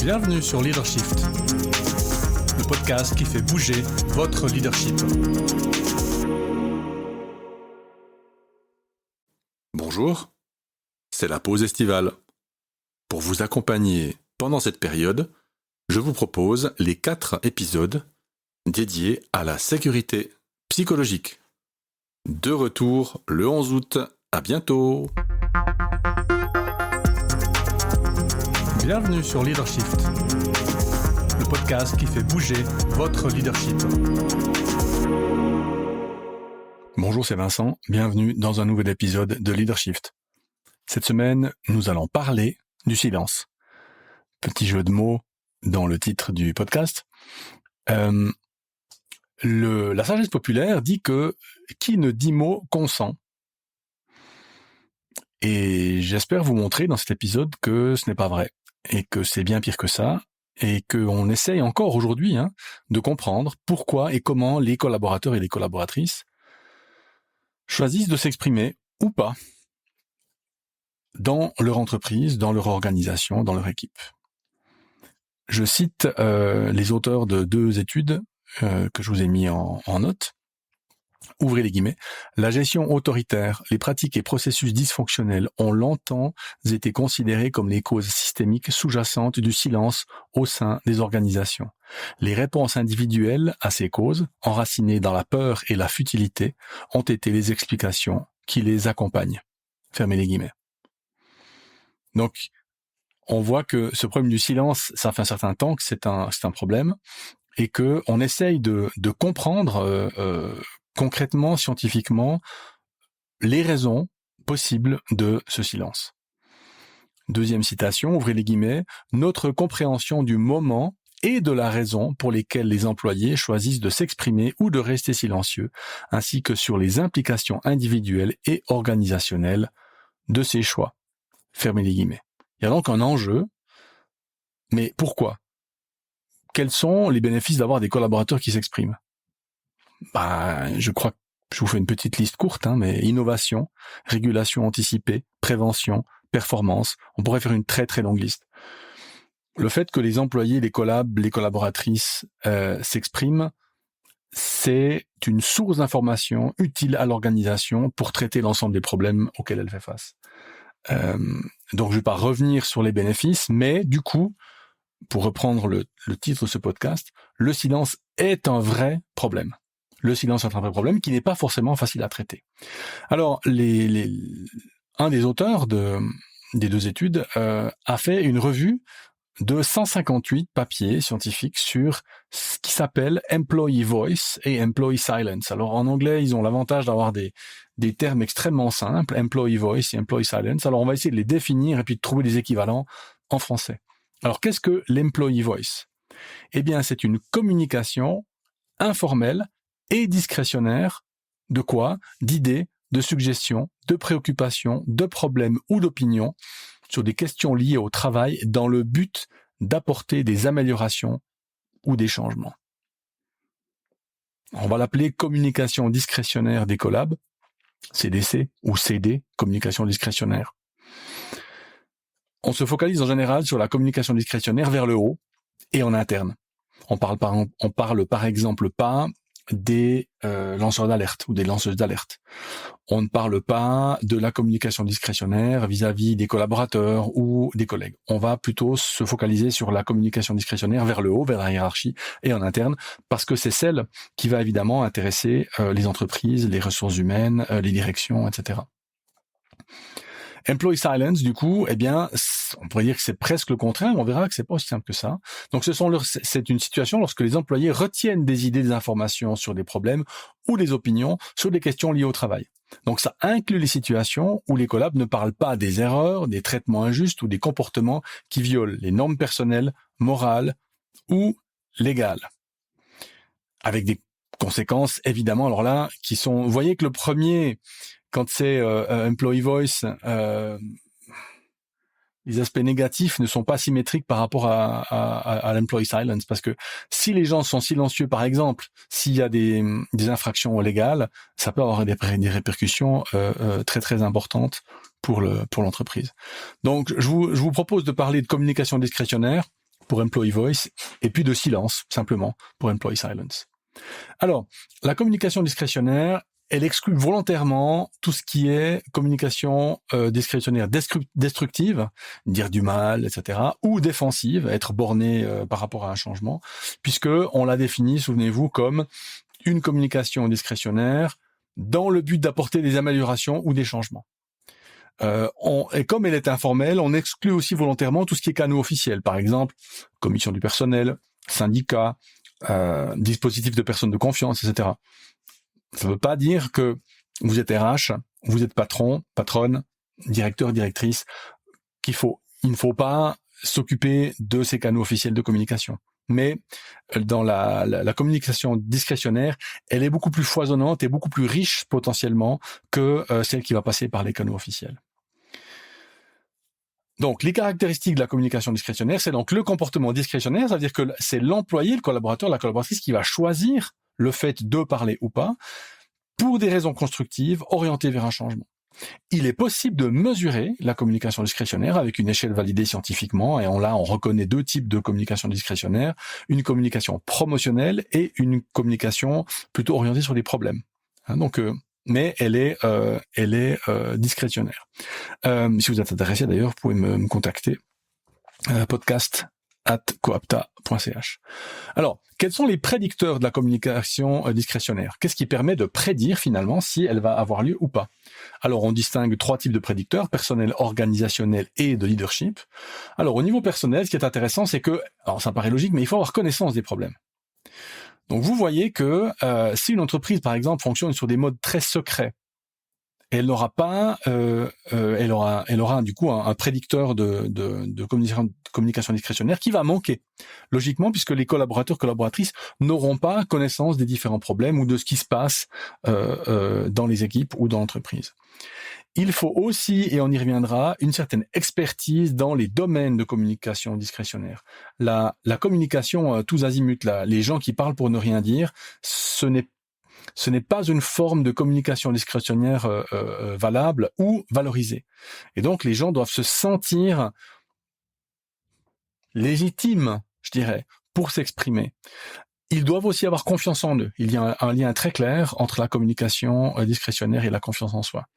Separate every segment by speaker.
Speaker 1: Bienvenue sur Leadershift, le podcast qui fait bouger votre leadership. Bonjour, c'est la pause estivale. Pour vous accompagner pendant cette période, je vous propose les 4 épisodes dédiés à la sécurité psychologique. De retour le 11 août. À bientôt. Bienvenue sur Leadershift, le podcast qui fait bouger votre leadership. Bonjour, c'est Vincent. Bienvenue dans un nouvel épisode de Leadershift. Cette semaine, nous allons parler du silence. Petit jeu de mots dans le titre du podcast. La sagesse populaire dit que qui ne dit mot consent. Et j'espère vous montrer dans cet épisode que ce n'est pas vrai, et que c'est bien pire que ça, et qu'on essaye encore aujourd'hui de comprendre pourquoi et comment les collaborateurs et les collaboratrices choisissent de s'exprimer ou pas dans leur entreprise, dans leur organisation, dans leur équipe. Je cite les auteurs de 2 études que je vous ai mis en note. Ouvrez les guillemets. La gestion autoritaire, les pratiques et processus dysfonctionnels ont longtemps été considérés comme les causes systémiques sous-jacentes du silence au sein des organisations. Les réponses individuelles à ces causes, enracinées dans la peur et la futilité, ont été les explications qui les accompagnent. Fermez les guillemets. Donc, on voit que ce problème du silence, ça fait un certain temps que c'est un problème, et que on essaye de comprendre concrètement, scientifiquement, les raisons possibles de ce silence. Deuxième citation, ouvrez les guillemets, notre compréhension du moment et de la raison pour lesquelles les employés choisissent de s'exprimer ou de rester silencieux, ainsi que sur les implications individuelles et organisationnelles de ces choix. Fermez les guillemets. Il y a donc un enjeu, mais pourquoi ? Quels sont les bénéfices d'avoir des collaborateurs qui s'expriment ? Je crois que je vous fais une petite liste courte, mais innovation, régulation anticipée, prévention, performance, on pourrait faire une très très longue liste. Le fait que les employés, les collaboratrices s'expriment, c'est une source d'information utile à l'organisation pour traiter l'ensemble des problèmes auxquels elle fait face. Donc je ne vais pas revenir sur les bénéfices, mais du coup, pour reprendre le titre de ce podcast, le silence est un vrai problème. Le silence est un vrai problème qui n'est pas forcément facile à traiter. Alors, un des auteurs des 2 études a fait une revue de 158 papiers scientifiques sur ce qui s'appelle Employee Voice et Employee Silence. Alors, en anglais, ils ont l'avantage d'avoir des termes extrêmement simples, Employee Voice et Employee Silence. Alors, on va essayer de les définir et puis de trouver des équivalents en français. Alors, qu'est-ce que l'Employee Voice ? Eh bien, c'est une communication informelle et discrétionnaire de quoi ? D'idées, de suggestions, de préoccupations, de problèmes ou d'opinions sur des questions liées au travail dans le but d'apporter des améliorations ou des changements. On va l'appeler communication discrétionnaire des collabs, CDC ou CD, communication discrétionnaire. On se focalise en général sur la communication discrétionnaire vers le haut et en interne. On parle par exemple pas des lanceurs d'alerte ou des lanceuses d'alerte. On ne parle pas de la communication discrétionnaire vis-à-vis des collaborateurs ou des collègues. On va plutôt se focaliser sur la communication discrétionnaire vers le haut, vers la hiérarchie et en interne, parce que c'est celle qui va évidemment intéresser les entreprises, les ressources humaines, les directions, etc. Employee silence, du coup, on pourrait dire que c'est presque le contraire, on verra que c'est pas aussi simple que ça. Donc c'est une situation lorsque les employés retiennent des idées, des informations sur des problèmes ou des opinions sur des questions liées au travail. Donc ça inclut les situations où les collabs ne parlent pas des erreurs, des traitements injustes ou des comportements qui violent les normes personnelles, morales ou légales. Avec des conséquences, évidemment, alors là, qui sont... Vous voyez que le premier... Quand c'est Employee Voice, les aspects négatifs ne sont pas symétriques par rapport à l'Employee Silence, parce que si les gens sont silencieux, par exemple, s'il y a des infractions légales, ça peut avoir des répercussions très très importantes pour l'entreprise. Donc je vous propose de parler de communication discrétionnaire pour employee voice, et puis de silence, simplement, pour employee silence. Alors, la communication discrétionnaire, elle exclut volontairement tout ce qui est communication discrétionnaire destructive, dire du mal, etc., ou défensive, être borné par rapport à un changement, puisque on l'a défini, souvenez-vous, comme une communication discrétionnaire dans le but d'apporter des améliorations ou des changements. Et comme elle est informelle, on exclut aussi volontairement tout ce qui est canaux officiels, par exemple, commission du personnel, syndicat, dispositif de personnes de confiance, etc. Ça ne veut pas dire que vous êtes RH, vous êtes patron, patronne, directeur, directrice, il ne faut pas s'occuper de ces canaux officiels de communication. Mais dans la communication discrétionnaire, elle est beaucoup plus foisonnante et beaucoup plus riche potentiellement que celle qui va passer par les canaux officiels. Donc, les caractéristiques de la communication discrétionnaire, c'est donc le comportement discrétionnaire, ça veut dire que c'est l'employé, le collaborateur, la collaboratrice qui va choisir le fait de parler ou pas pour des raisons constructives orientées vers un changement. Il est possible de mesurer la communication discrétionnaire avec une échelle validée scientifiquement, et on reconnaît deux types de communication discrétionnaire, une communication promotionnelle et une communication plutôt orientée sur les problèmes. Mais elle est discrétionnaire. Si vous êtes intéressé d'ailleurs, vous pouvez me contacter, podcast@coapta.ch. Alors, quels sont les prédicteurs de la communication discrétionnaire? Qu'est-ce qui permet de prédire finalement si elle va avoir lieu ou pas? Alors, on distingue trois types de prédicteurs, personnel, organisationnel et de leadership. Alors, au niveau personnel, ce qui est intéressant, c'est que, alors ça paraît logique, mais il faut avoir connaissance des problèmes. Donc, vous voyez que si une entreprise, par exemple, fonctionne sur des modes très secrets, elle n'aura pas, elle aura du coup un prédicteur de communication discrétionnaire qui va manquer, logiquement, puisque les collaboratrices n'auront pas connaissance des différents problèmes ou de ce qui se passe dans les équipes ou dans l'entreprise. Il faut aussi, et on y reviendra, une certaine expertise dans les domaines de communication discrétionnaire. La communication tous azimuts, les gens qui parlent pour ne rien dire, ce n'est pas une forme de communication discrétionnaire valable ou valorisée. Et donc, les gens doivent se sentir légitimes, je dirais, pour s'exprimer. Ils doivent aussi avoir confiance en eux. Il y a un lien très clair entre la communication discrétionnaire et la confiance en soi.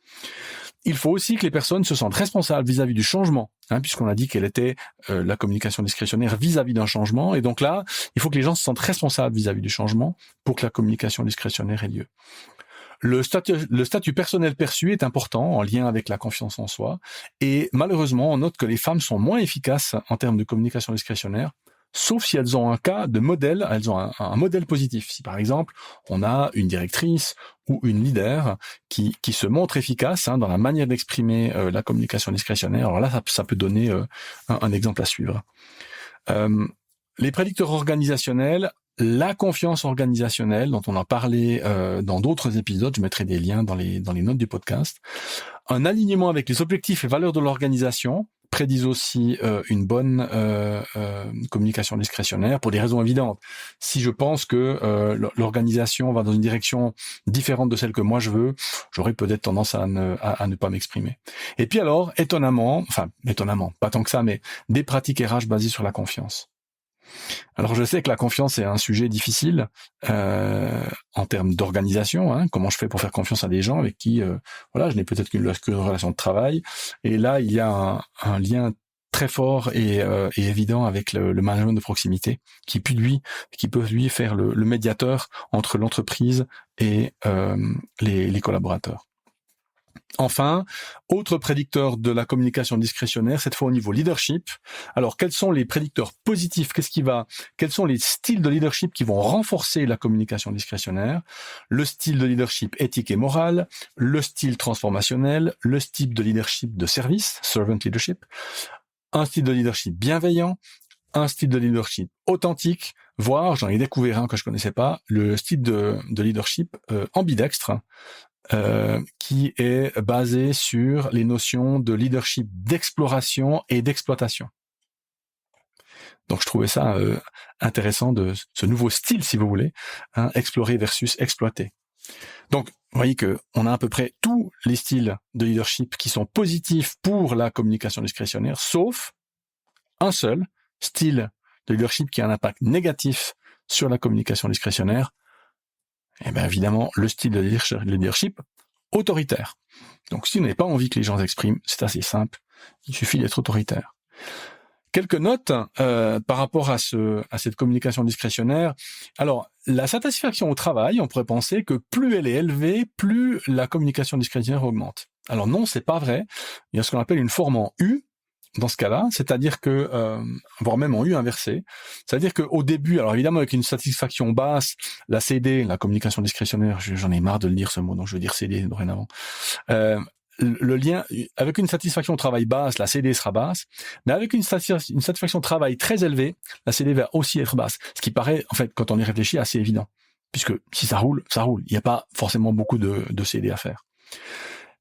Speaker 1: Il faut aussi que les personnes se sentent responsables vis-à-vis du changement, puisqu'on a dit qu'elle était la communication discrétionnaire vis-à-vis d'un changement. Et donc là, il faut que les gens se sentent responsables vis-à-vis du changement pour que la communication discrétionnaire ait lieu. Le statut personnel perçu est important en lien avec la confiance en soi. Et malheureusement, on note que les femmes sont moins efficaces en termes de communication discrétionnaire, sauf si elles ont un cas de modèle, elles ont un modèle positif. Si par exemple, on a une directrice ou une leader qui se montre efficace dans la manière d'exprimer la communication discrétionnaire, alors là, ça peut donner un exemple à suivre. Les prédicteurs organisationnels, la confiance organisationnelle, dont on a parlé dans d'autres épisodes, je mettrai des liens dans les notes du podcast, un alignement avec les objectifs et valeurs de l'organisation, prédisent aussi une bonne communication discrétionnaire pour des raisons évidentes. Si je pense que l'organisation va dans une direction différente de celle que moi je veux, j'aurais peut-être tendance à ne pas m'exprimer. Et puis alors, étonnamment, pas tant que ça, mais des pratiques RH basées sur la confiance. Alors je sais que la confiance est un sujet difficile en termes d'organisation, comment je fais pour faire confiance à des gens avec qui je n'ai peut-être qu'une relation de travail, et là il y a un lien très fort et évident avec le management de proximité qui peut lui faire le médiateur entre l'entreprise et les collaborateurs. Enfin, autre prédicteur de la communication discrétionnaire, cette fois au niveau leadership. Alors, quels sont les prédicteurs positifs? Quels sont les styles de leadership qui vont renforcer la communication discrétionnaire? Le style de leadership éthique et moral, le style transformationnel, le style de leadership de service, servant leadership, un style de leadership bienveillant, un style de leadership authentique, voire, j'en ai découvert un que je connaissais pas, le style de leadership ambidextre, qui est basé sur les notions de leadership d'exploration et d'exploitation. Donc je trouvais ça intéressant de ce nouveau style, si vous voulez, explorer versus exploiter. Donc vous voyez que on a à peu près tous les styles de leadership qui sont positifs pour la communication discrétionnaire, sauf un seul style de leadership qui a un impact négatif sur la communication discrétionnaire, et bien évidemment le style de leadership autoritaire. Donc si vous n'avez pas envie que les gens s'expriment, c'est assez simple, il suffit d'être autoritaire. Quelques notes par rapport à cette communication discrétionnaire. Alors, la satisfaction au travail, on pourrait penser que plus elle est élevée, plus la communication discrétionnaire augmente. Alors non, c'est pas vrai. Il y a ce qu'on appelle une forme en U dans ce cas-là, c'est-à-dire que, voire même en U inversé, c'est-à-dire qu'au début, alors évidemment avec une satisfaction basse, la CD, la communication discrétionnaire, j'en ai marre de le dire ce mot, donc je veux dire CD dorénavant. Le lien avec une satisfaction au travail basse, la CD sera basse, mais avec une satisfaction au travail très élevée, la CD va aussi être basse. Ce qui paraît, en fait, quand on y réfléchit, assez évident, puisque si ça roule, ça roule. Il n'y a pas forcément beaucoup de CD à faire.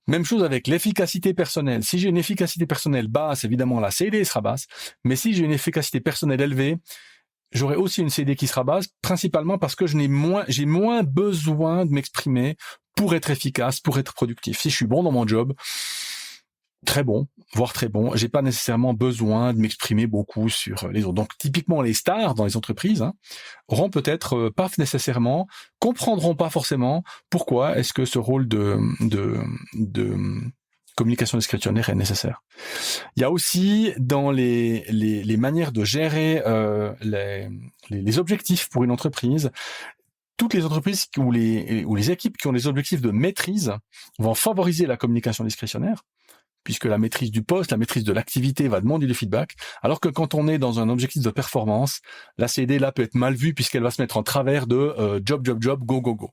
Speaker 1: Même chose avec l'efficacité personnelle. Si j'ai une efficacité personnelle basse, évidemment la CD sera basse, mais si j'ai une efficacité personnelle élevée, j'aurai aussi une CD qui sera basse, principalement parce que j'ai moins besoin de m'exprimer pour être efficace, pour être productif. Si je suis bon dans mon job, très bon, voire très bon, j'ai pas nécessairement besoin de m'exprimer beaucoup sur les autres. Donc typiquement les stars dans les entreprises auront peut-être pas nécessairement, comprendront pas forcément pourquoi est-ce que ce rôle de communication discrétionnaire est nécessaire. Il y a aussi dans les manières de gérer les objectifs pour une entreprise. Toutes les entreprises ou les équipes qui ont des objectifs de maîtrise vont favoriser la communication discrétionnaire, puisque la maîtrise du poste, la maîtrise de l'activité va demander du feedback, alors que quand on est dans un objectif de performance, la CD là peut être mal vue puisqu'elle va se mettre en travers de job, go, go, go.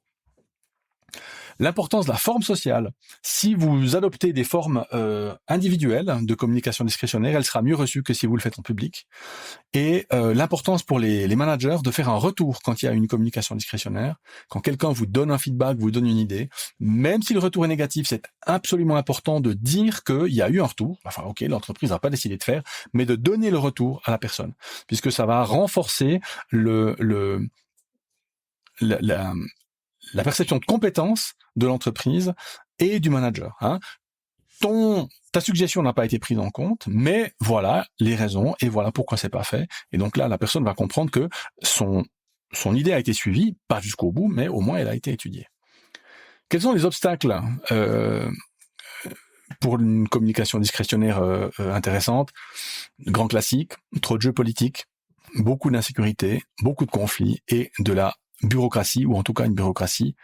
Speaker 1: L'importance de la forme sociale. Si vous adoptez des formes individuelles de communication discrétionnaire, elle sera mieux reçue que si vous le faites en public. Et l'importance pour les managers de faire un retour quand il y a une communication discrétionnaire. Quand quelqu'un vous donne un feedback, vous donne une idée, même si le retour est négatif, c'est absolument important de dire qu'il y a eu un retour. Enfin, ok, l'entreprise n'a pas décidé de faire, mais de donner le retour à la personne, puisque ça va renforcer la perception de compétence de l'entreprise et du manager. Ta suggestion n'a pas été prise en compte, mais voilà les raisons et voilà pourquoi c'est pas fait. Et donc là, la personne va comprendre que son idée a été suivie, pas jusqu'au bout, mais au moins elle a été étudiée. Quels sont les obstacles pour une communication discrétionnaire intéressante? Grand classique, trop de jeux politiques, beaucoup d'insécurité, beaucoup de conflits et de la bureaucratie, ou en tout cas une bureaucratie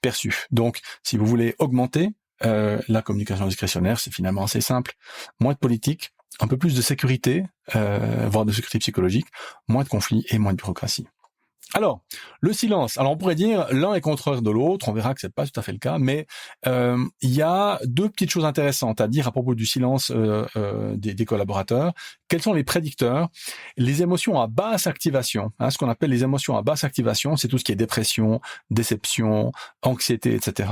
Speaker 1: perçue. Donc, si vous voulez augmenter la communication discrétionnaire, c'est finalement assez simple. Moins de politique, un peu plus de sécurité, voire de sécurité psychologique, moins de conflits et moins de bureaucratie. Alors, le silence. Alors, on pourrait dire l'un est contraire de l'autre. On verra que c'est pas tout à fait le cas, mais il y a deux petites choses intéressantes à dire à propos du silence des collaborateurs. Quels sont les prédicteurs? Les émotions à basse activation. Ce qu'on appelle les émotions à basse activation, c'est tout ce qui est dépression, déception, anxiété, etc.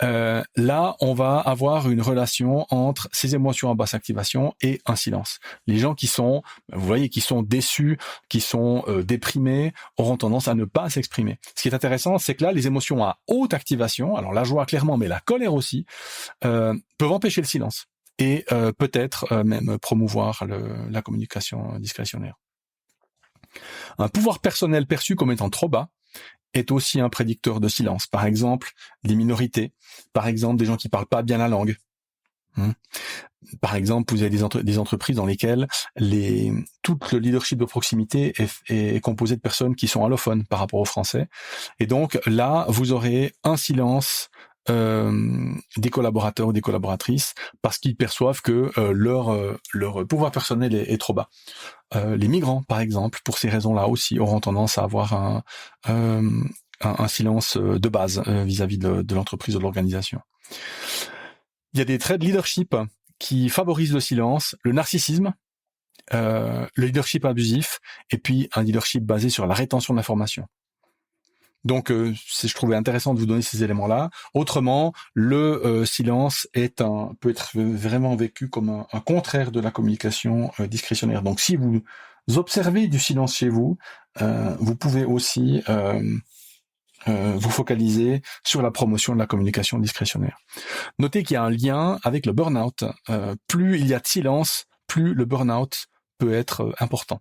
Speaker 1: Là, on va avoir une relation entre ces émotions à basse activation et un silence. Les gens qui sont, vous voyez, qui sont déçus, qui sont déprimés, auront tendance à ne pas s'exprimer. Ce qui est intéressant, c'est que là, les émotions à haute activation, alors la joie clairement, mais la colère aussi, peuvent empêcher le silence et peut-être même promouvoir la communication discrétionnaire. Un pouvoir personnel perçu comme étant trop bas est aussi un prédicteur de silence. Par exemple, des minorités, par exemple des gens qui parlent pas bien la langue. Par exemple, vous avez des entreprises dans lesquelles tout le leadership de proximité est composé de personnes qui sont allophones par rapport aux Français. Et donc là, vous aurez un silence des collaborateurs ou des collaboratrices parce qu'ils perçoivent que leur pouvoir personnel est trop bas. Les migrants, par exemple, pour ces raisons-là aussi, auront tendance à avoir un silence de base vis-à-vis de l'entreprise ou de l'organisation. Il y a des traits de leadership qui favorisent le silence, le narcissisme, le leadership abusif, et puis un leadership basé sur la rétention d'informations. Donc, je trouvais intéressant de vous donner ces éléments-là. Autrement, le silence peut être vraiment vécu comme un contraire de la communication discrétionnaire. Donc, si vous observez du silence chez vous, vous pouvez aussi vous focaliser sur la promotion de la communication discrétionnaire. Notez qu'il y a un lien avec le burn-out. Plus il y a de silence, plus le burn-out peut être important.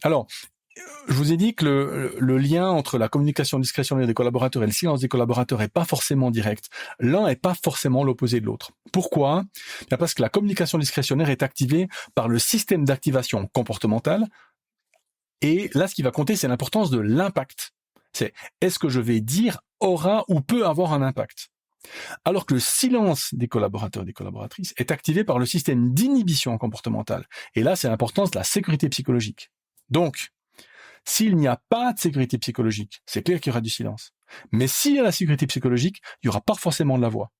Speaker 1: Alors, je vous ai dit que le lien entre la communication discrétionnaire des collaborateurs et le silence des collaborateurs est pas forcément direct. L'un est pas forcément l'opposé de l'autre. Pourquoi ? Bien parce que la communication discrétionnaire est activée par le système d'activation comportementale. Et là, ce qui va compter, c'est l'importance de l'impact. C'est est-ce que je vais dire aura ou peut avoir un impact. Alors que le silence des collaborateurs et des collaboratrices est activé par le système d'inhibition comportementale. Et là, c'est l'importance de la sécurité psychologique. Donc, s'il n'y a pas de sécurité psychologique, c'est clair qu'il y aura du silence. Mais s'il y a la sécurité psychologique, il n'y aura pas forcément de la voix.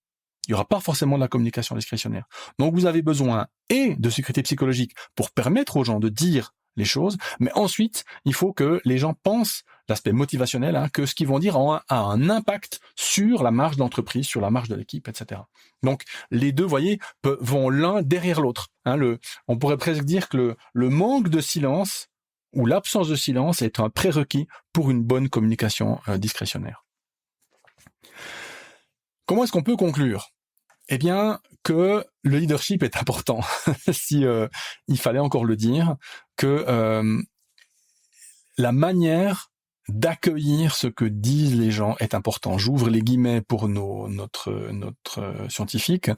Speaker 1: Il n'y aura pas forcément de la communication discrétionnaire. Donc vous avez besoin et de sécurité psychologique pour permettre aux gens de dire les choses, mais ensuite, il faut que les gens pensent l'aspect motivationnel, que ce qu'ils vont dire a un impact sur la marge d'entreprise, sur la marge de l'équipe, etc. Donc les deux, vous voyez, vont l'un derrière l'autre. On pourrait presque dire que le manque de silence ou l'absence de silence est un prérequis pour une bonne communication discrétionnaire. Comment est-ce qu'on peut conclure ? Eh bien, que le leadership est important, si il fallait encore le dire, que la manière d'accueillir ce que disent les gens est important. J'ouvre les guillemets pour notre scientifique.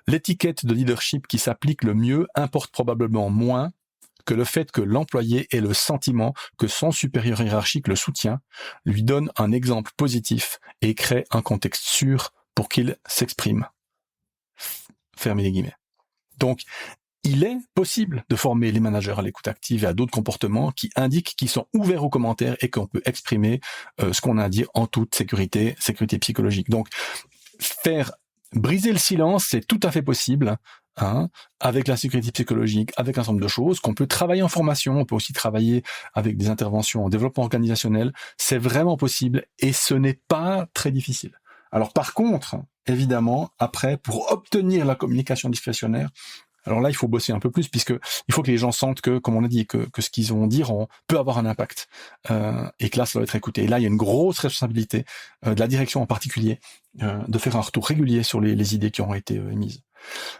Speaker 1: L'étiquette de leadership qui s'applique le mieux importe probablement moins que le fait que l'employé ait le sentiment que son supérieur hiérarchique le soutient, lui donne un exemple positif et crée un contexte sûr pour qu'il s'exprime. Fermez les guillemets. Donc, il est possible de former les managers à l'écoute active et à d'autres comportements qui indiquent qu'ils sont ouverts aux commentaires et qu'on peut exprimer ce qu'on a à dire en toute sécurité psychologique. Donc, faire briser le silence, c'est tout à fait possible, avec la sécurité psychologique, avec un certain nombre de choses, qu'on peut travailler en formation, on peut aussi travailler avec des interventions en développement organisationnel, c'est vraiment possible et ce n'est pas très difficile. Alors par contre, évidemment, après, pour obtenir la communication discrétionnaire, alors là, il faut bosser un peu plus, puisque il faut que les gens sentent que, comme on a dit, que ce qu'ils vont dire peut avoir un impact, et que là, ça doit être écouté. Et là, il y a une grosse responsabilité de la direction en particulier, de faire un retour régulier sur les idées qui auront été émises.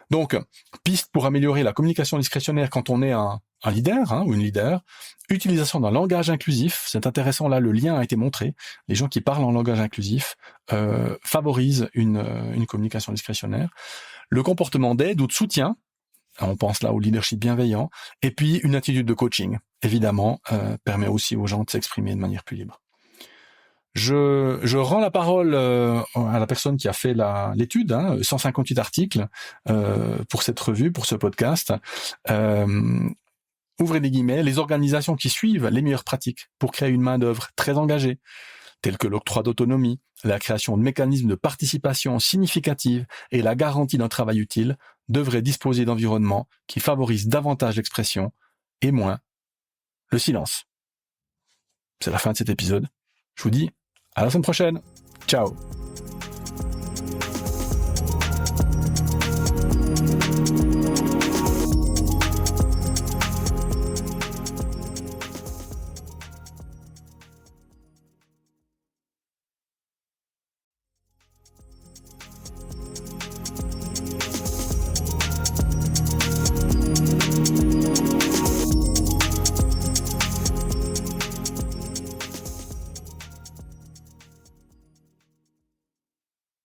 Speaker 1: Donc, piste pour améliorer la communication discrétionnaire quand on est un leader ou une leader, utilisation d'un langage inclusif, c'est intéressant, là le lien a été montré, les gens qui parlent en langage inclusif favorisent une communication discrétionnaire, le comportement d'aide ou de soutien, on pense là au leadership bienveillant, et puis une attitude de coaching, évidemment, permet aussi aux gens de s'exprimer de manière plus libre. Je rends la parole à la personne qui a fait l'étude, 158 articles pour cette revue, pour ce podcast. Ouvrez les guillemets, les organisations qui suivent les meilleures pratiques pour créer une main-d'œuvre très engagée, telles que l'octroi d'autonomie, la création de mécanismes de participation significative et la garantie d'un travail utile, devraient disposer d'environnements qui favorisent davantage l'expression et moins le silence. C'est la fin de cet épisode. Je vous dis à la semaine prochaine. Ciao.